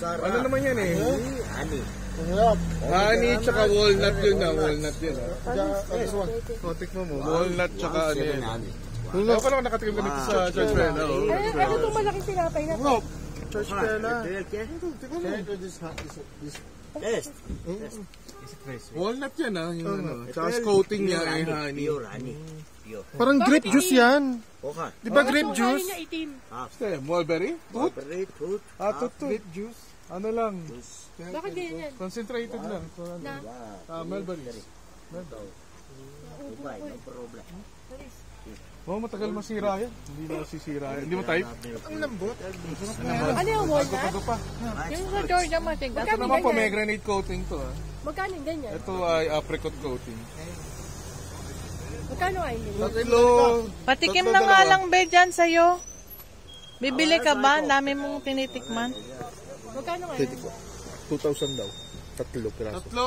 Ano naman yan eh? Honey. Honey tsaka walnut yun na. Walnut yun ah. O, tikmo mo. Walnut tsaka ano yan. Ako lang nakatikim ka nito sa Church Bella. Ano itong malaking tinapay na to? Church Bella. Test. Walnut yan ah. Tsaka coating niya ay honey. Pure honey. Pure. Parang grape juice yan. Okay. Di ba grape juice? Mulberry? Tooth? Fruit. Tooth. Grape juice. Ano lang? Bakit ganyan? Concentrated lang. Mulberry. Iba, no problem. Oh, matagal masira yan. Hindi na sisira yan. Hindi mo type? Ang lambot. Ano yung walnut? Bago pa. Yung sa Georgia Mating. Ito Magkano naman ganyan? pomegranate coating to ah. Magkano ganyan? Ito ay apricot coating. Magkano ay ganyan? Tatlo. Patikim na nga lang, be, dyan sa'yo. Bibili ka ba? Dami mong tinitikman. Magkano ay? 2,000 daw. 3 piraso. Tatlo.